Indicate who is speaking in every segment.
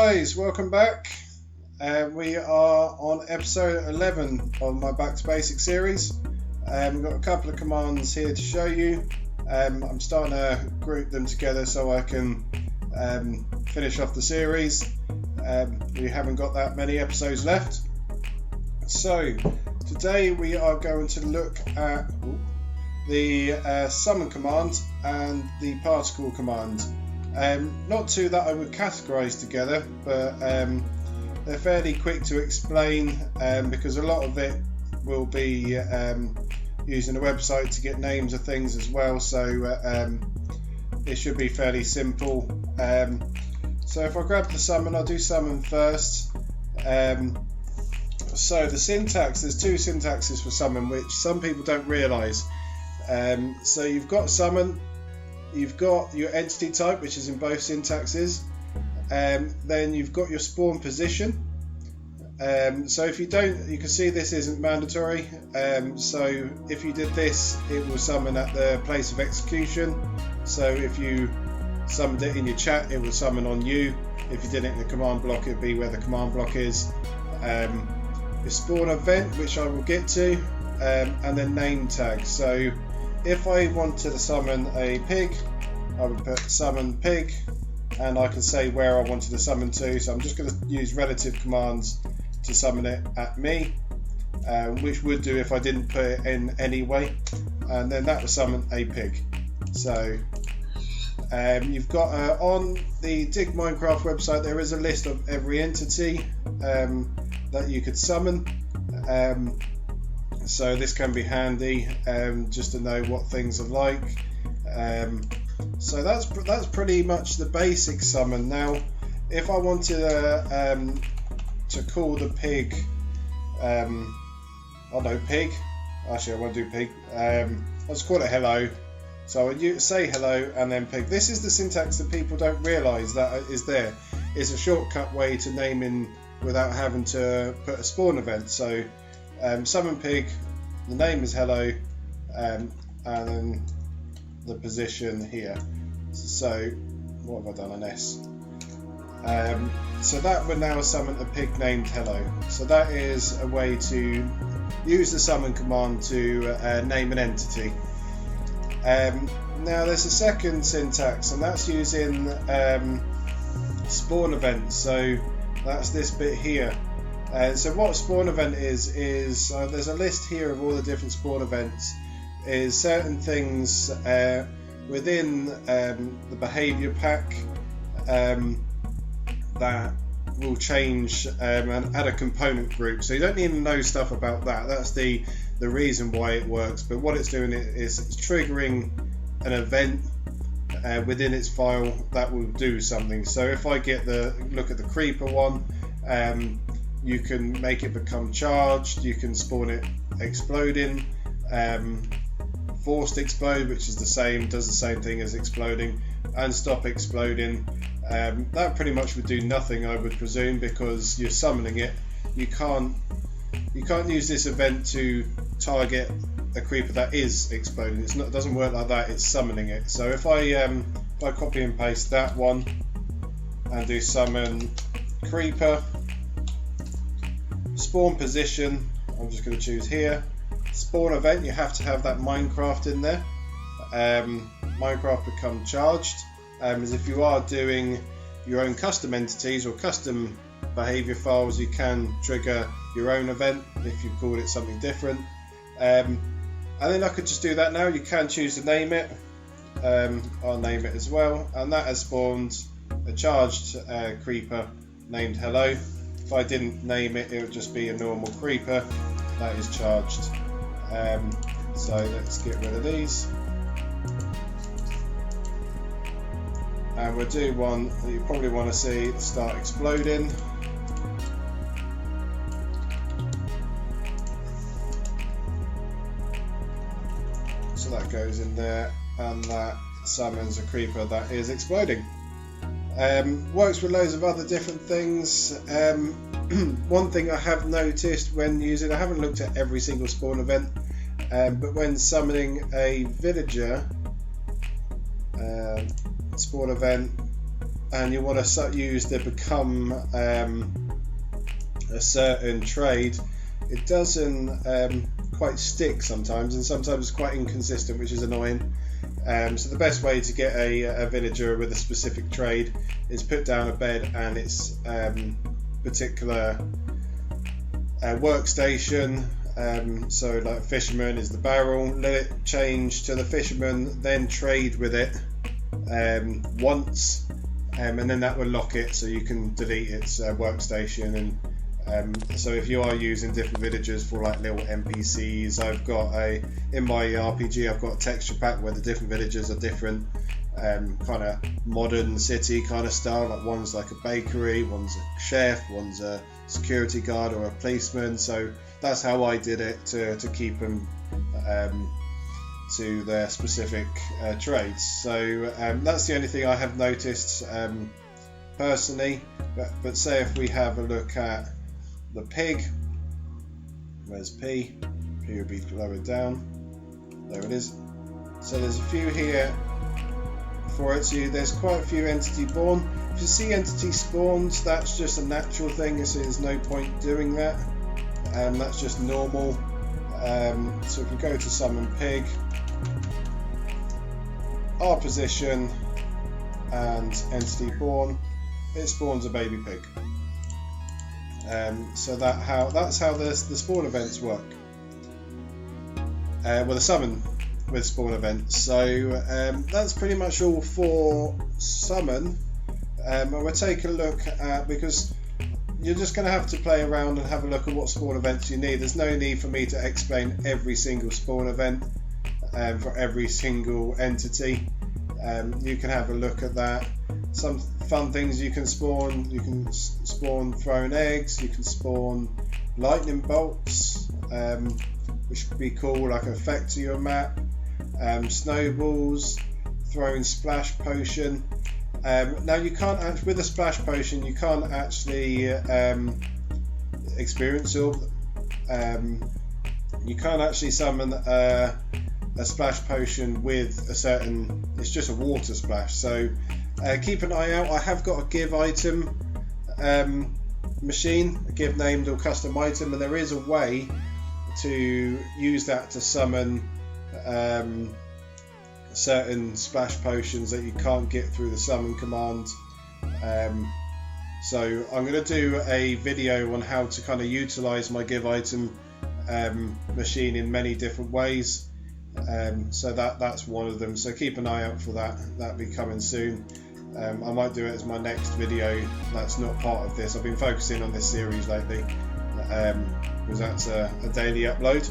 Speaker 1: guys, welcome back. We are on episode 11 of my Back to Basics series. We've got a couple of commands here to show you. I'm starting to group them together so I can finish off the series. We haven't got that many episodes left. So today we are going to look at the summon command and the particle command. Not two that I would categorize together, but they're fairly quick to explain because a lot of it will be using a website to get names of things as well, so it should be fairly simple. So if I grab the summon, I'll do summon first. So the syntax, there's two syntaxes for summon which some people don't realize. So you've got summon, you've got your entity type, which is in both syntaxes, then you've got your spawn position. So if you don't, you can see this isn't mandatory. So if you did this, it will summon at the place of execution. So if you summoned it in your chat, it will summon on you. If you did it in the command block, it'd be where the command block is. Your spawn event, which I will get to, and then name tag. So if I wanted to summon a pig, I would put summon pig, and I can say where I wanted to summon to. So I'm just going to use relative commands to summon it at me, which would do if I didn't put it in anyway, and then that will summon a pig. So you've got on the Dig Minecraft website, there is a list of every entity that you could summon. So this can be handy just to know what things are like. So that's pretty much the basic summon. Now, if I wanted to call the pig, pig. Actually, I won't do pig. Let's call it hello. So you say hello and then pig. This is the syntax that people don't realise that is there. It's a shortcut way to naming without having to put a spawn event. So summon pig, the name is hello, and then the position here. So what have I done, an S? So that would now summon a pig named hello. So that is a way to use the summon command to name an entity. Now there's a second syntax, and that's using spawn events. So that's this bit here. So what spawn event is there's a list here of all the different spawn events. Is certain things within the behavior pack that will change and add a component group. So you don't need to know stuff about that. That's the reason why it works. But what it's doing is it's triggering an event within its file that will do something. So if I get look at the creeper one, you can make it become charged. You can spawn it exploding. Forced explode, which is does the same thing as exploding, and stop exploding. That pretty much would do nothing, I would presume, because you're summoning it. You can't use this event to target a creeper that is exploding. It doesn't work like that. It's summoning it. So if I copy and paste that one and do summon creeper, spawn position, I'm just going to choose here. Spawn event, you have to have that Minecraft in there. Minecraft become charged, as if you are doing your own custom entities or custom behavior files, you can trigger your own event if you called it something different. And then I could just do that now. You can choose to name it. I'll name it as well, and that has spawned a charged creeper named hello. If I didn't name it, it would just be a normal creeper that is charged. So let's get rid of these, and we'll do one that you probably want to see start exploding. So that goes in there, and that summons a creeper that is exploding. Works with loads of other different things. One thing I have noticed when using, I haven't looked at every single spawn event, but when summoning a villager spawn event, and you want to use the become a certain trade, it doesn't quite stick sometimes, and sometimes it's quite inconsistent, which is annoying. So the best way to get a villager with a specific trade is put down a bed and its particular workstation. So like fisherman is the barrel, let it change to the fisherman, then trade with it once, and then that will lock it so you can delete its workstation. And so if you are using different villagers for like little NPCs, I've got in my RPG I've got a texture pack where the different villagers are different kind of modern city kind of style. Like one's like a bakery, one's a chef, one's a security guard or a policeman. So that's how I did it to keep them to their specific trades. So that's the only thing I have noticed personally. But say if we have a look at the pig, where's P? P will be lower down. There it is. So there's a few here for it. So there's quite a few entity born. If you see entity spawns, that's just a natural thing, so there's no point doing that. That's just normal. So if we go to summon pig, our position and entity born, it spawns a baby pig. So that's how the spawn events work. Well, the summon with spawn events. So that's pretty much all for summon. And we'll take a look at, because you're just going to have to play around and have a look at what spawn events you need. There's no need for me to explain every single spawn event for every single entity. You can have a look at that. Some fun things you can spawn. You can spawn thrown eggs. You can spawn lightning bolts, which could be cool, like an effect to your map. Snowballs, throwing splash potion. Now you can't actually, with a splash potion, you can't actually experience orb. You can't actually summon a splash potion with a certain. It's just a water splash. So keep an eye out. I have got a give item machine, a give named or custom item, and there is a way to use that to summon certain splash potions that you can't get through the summon command. So I'm going to do a video on how to kind of utilize my give item machine in many different ways. So that's one of them. So keep an eye out for that. That'll be coming soon. I might do it as my next video. That's not part of this. I've been focusing on this series lately because that's a daily upload.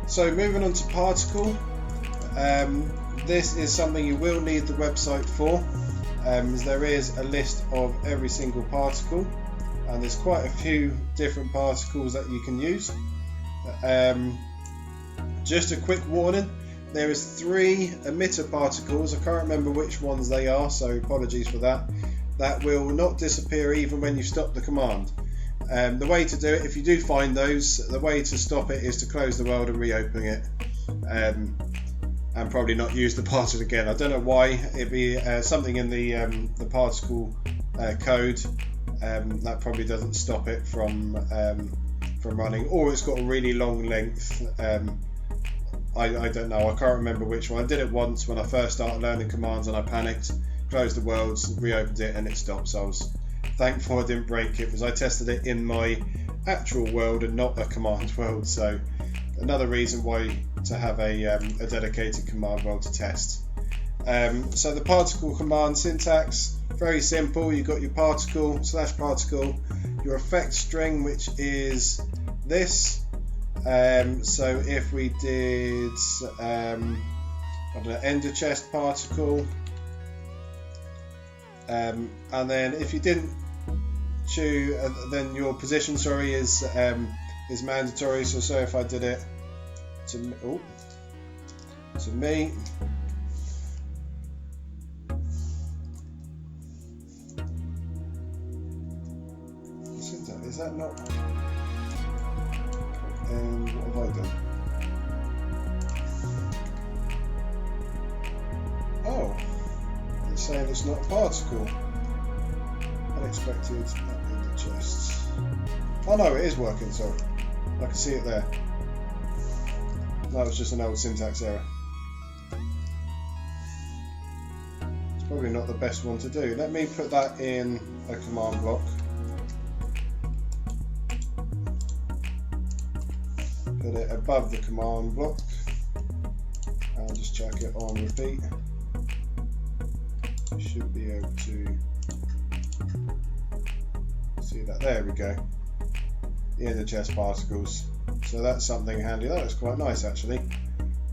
Speaker 1: So moving on to particle. This is something you will need the website for. There is a list of every single particle, and there's quite a few different particles that you can use. Just a quick warning, there is 3 emitter particles, I can't remember which ones they are, so apologies for that, that will not disappear even when you stop the command. The way to do it, if you do find those, the way to stop it is to close the world and reopen it, and probably not use the particle again. I don't know why. It'd be something in the particle code that probably doesn't stop it from running, or it's got a really long length. I don't know, I can't remember which one. I did it once when I first started learning commands and I panicked, closed the worlds, reopened it, and it stopped. So I was thankful I didn't break it because I tested it in my actual world and not a command world. So another reason why to have a dedicated command world to test. So the particle command syntax, very simple. You've got your particle, /particle, your effect string, which is this. So if we did I don't know, ender chest particle, and then if you didn't choose, then your position, sorry, is mandatory. So if I did it to me, is that not? And what have I done? Oh, it's saying it's not a particle. Unexpected in the chests. Oh no, it is working, sorry. I can see it there. That was just an old syntax error. It's probably not the best one to do. Let me put that in a command block. Put it above the command block. I'll just chuck it on repeat. Should be able to see that. There we go. In the chest particles. So that's something handy. That looks quite nice actually.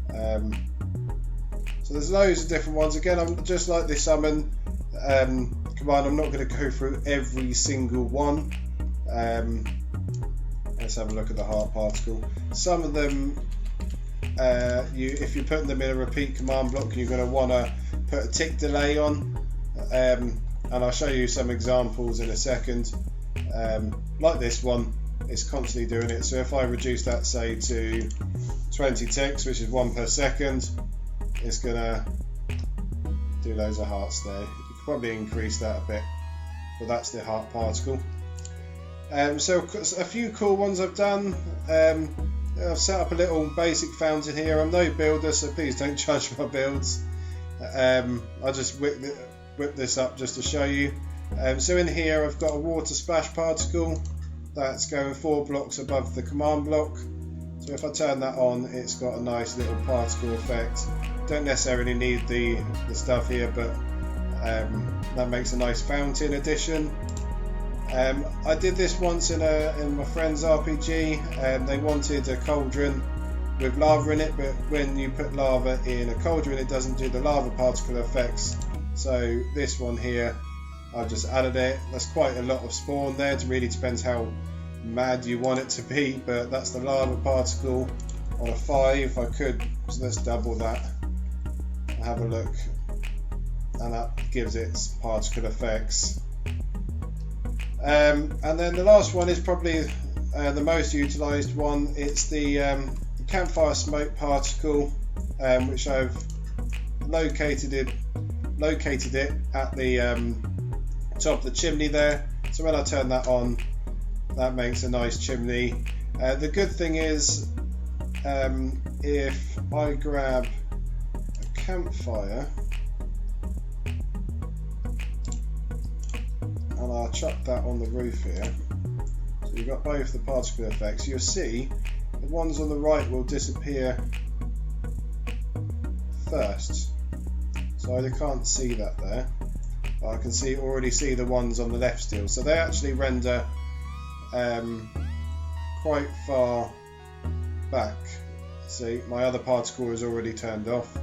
Speaker 1: So there's loads of different ones. Again, I'm just like the summon command. I'm not going to go through every single one. Let's have a look at the heart particle. Some of them, if you're putting them in a repeat command block, you're going to want to put a tick delay on. And I'll show you some examples in a second. Like this one, it's constantly doing it. So if I reduce that, say, to 20 ticks, which is 1 per second, it's going to do loads of hearts there. You could probably increase that a bit, but that's the heart particle. So a few cool ones I've done. I've set up a little basic fountain here. I'm no builder, so please don't judge my builds. I'll just whip this up just to show you. So in here I've got a water splash particle that's going 4 blocks above the command block. So if I turn that on, it's got a nice little particle effect. Don't necessarily need the stuff here, but that makes a nice fountain addition. I did this once in my friend's RPG. They wanted a cauldron with lava in it, but when you put lava in a cauldron, it doesn't do the lava particle effects. So this one here, I've just added it. That's quite a lot of spawn there. It really depends how mad you want it to be, but that's the lava particle on a 5. I could, so let's double that. Have a look, and that gives it particle effects. And then the last one is probably the most utilised one. It's the campfire smoke particle, which I've located it at the top of the chimney there. So when I turn that on, that makes a nice chimney. The good thing is, if I grab a campfire and I'll chuck that on the roof here, so you've got both the particle effects. You'll see the ones on the right will disappear first, so I can't see that there, but I can already see the ones on the left still, so they actually render quite far back. See, my other particle is already turned off.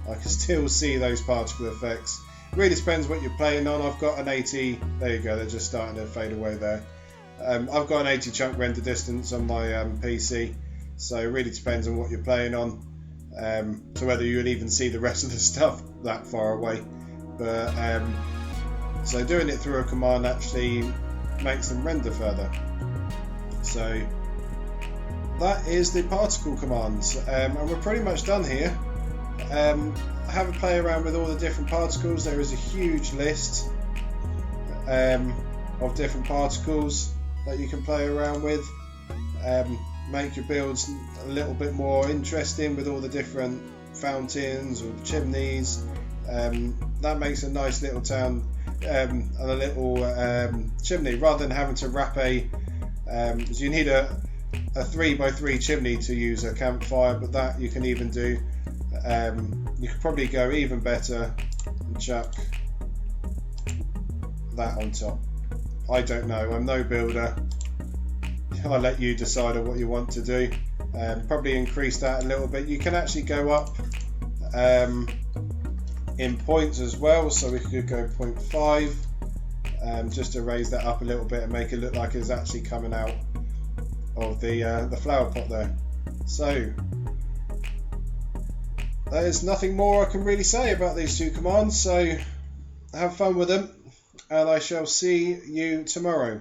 Speaker 1: I can still see those particle effects. Really depends what you're playing on. I've got an 80, there you go, they're just starting to fade away there. I've got an 80 chunk render distance on my PC, so it really depends on what you're playing on, to whether you'll even see the rest of the stuff that far away. But so doing it through a command actually makes them render further. So that is the particle commands, and we're pretty much done here. Have a play around with all the different particles. There is a huge list of different particles that you can play around with. Make your builds a little bit more interesting with all the different fountains or chimneys. That makes a nice little town and a little chimney, rather than having to wrap so you need a 3x3 chimney to use a campfire, but that you can even do. You could probably go even better and chuck that on top. I don't know, I'm no builder. I'll let you decide on what you want to do. Probably increase that a little bit. You can actually go up in points as well, so we could go 0.5 just to raise that up a little bit and make it look like it's actually coming out of the flower pot there. So there's nothing more I can really say about these two commands, so have fun with them, and I shall see you tomorrow.